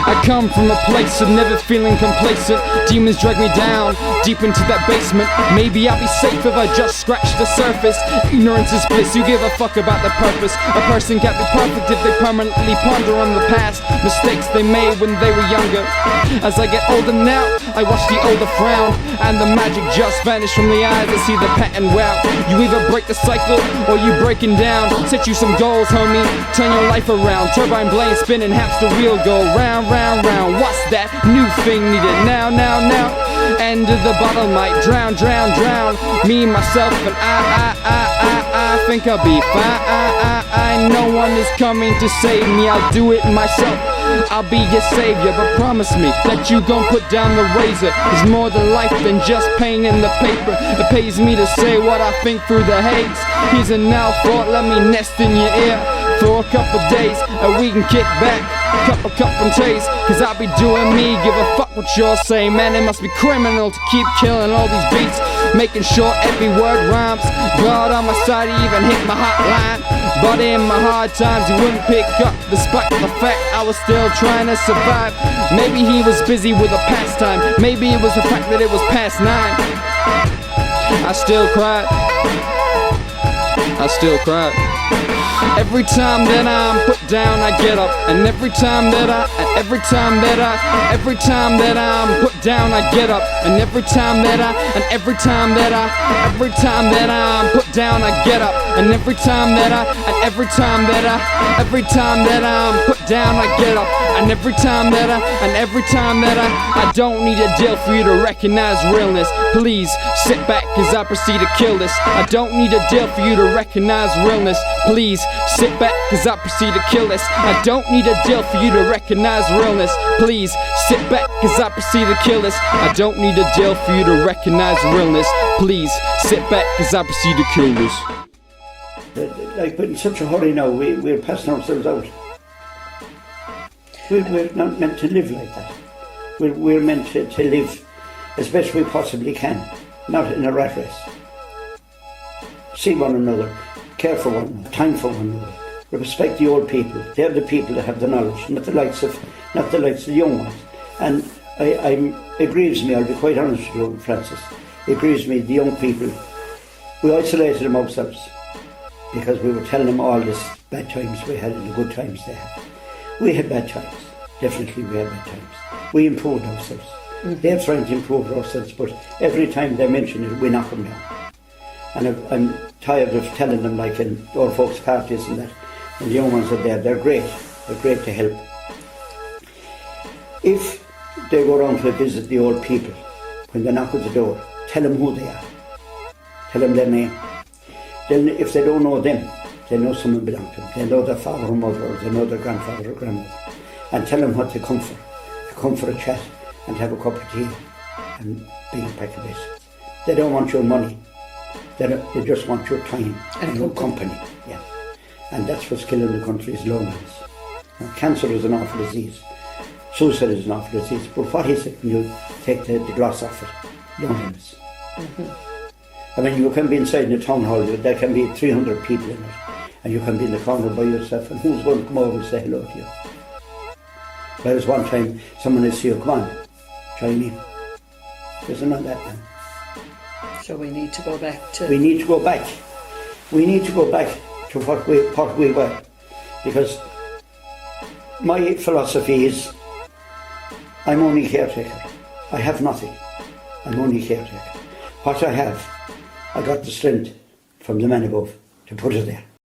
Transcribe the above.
I come from a place of never feeling complacent. Demons drag me down, deep into that basement. Maybe I'll be safe if I just scratch the surface. Ignorance is bliss, you give a fuck about the purpose. A person can't be perfect if they permanently ponder on the past, mistakes they made when they were younger. As I get older now, I watch the older frown, and the magic just vanished from the eyes. I see the pattern, wow. You either break the cycle, or you breaking down. Set you some goals, homie, turn your life around. Turbine blade spinning, hamster wheel go round, round, round. What's that new thing needed now, now, now? End of the bottle might drown, drown, drown. Me, myself, and I think I'll be fine. No one is coming to save me, I'll do it myself. I'll be your savior, but promise me that you gon' put down the razor. There's more to life than just pain in the paper. It pays me to say what I think through the haze. Here's an now thought, let me nest in your ear for a couple days, and we can kick back, cup and taste. Cause I'll be doing me, give a fuck what you're saying. Man, it must be criminal to keep killing all these beats, making sure every word rhymes. God on my side, he even hit my hotline. But in my hard times, he wouldn't pick up, despite the fact I was still trying to survive. Maybe he was busy with a pastime, maybe it was the fact that it was past 9. I still cried, I still cried. Every time that I'm put down, I get up. And every time that I'm put down, I get up. And every time that I'm put down, I get up. And every time that I'm put down, I get up. And every time that I don't need a deal for you to recognize realness. Please sit back as I proceed to kill this. I don't need a deal for you to recognize realness. Please sit back as I proceed to kill this. I don't need a deal for you to recognize realness. Please sit back as I proceed to kill this. I don't need a deal for you to recognize realness. Please sit back as I proceed to kill this. Like, but in such a hurry now, we're passing ourselves out. We're not meant to live like that. We're meant to live as best we possibly can, not in a rat race. See one another, care for one another, time for one another, respect the old people. They're the people that have the knowledge, not the likes of the young ones. And it grieves me, I'll be quite honest with you, Francis, it grieves me, the young people, we isolated them ourselves because we were telling them all this bad times we had and the good times they had. We had bad times, definitely we had bad times. We improved ourselves. They're trying to improve ourselves, but every time they mention it, we knock them down. And I'm tired of telling them, like in old folks' parties and that, and the young ones are there, they're great to help. If they go around to visit the old people, when they knock at the door, tell them who they are, tell them their name. Then if they don't know them, they know someone belongs to them, they know their father or mother, or they know their grandfather or grandmother, and tell them what they come for. They come for a chat and have a cup of tea and be a pack of biscuits. They don't want your money. They just want your time and your company. Yeah. And that's what's killing the country, is loneliness. Now, cancer is an awful disease. Suicide is an awful disease. But what is it when you take the gloss off it? Loneliness. I mean, you can be inside in a town hall, there can be 300 people in it, and you can be in the corner by yourself, and who's going to come over and say hello to you? Whereas one time, someone will say, come on, join me. There's none of that now. So we need to go back to... We need to go back. We need to go back to what we were. Because my philosophy is, I'm only caretaker. I have nothing. I'm only caretaker. What I have, I got the strength from the man above to put it there.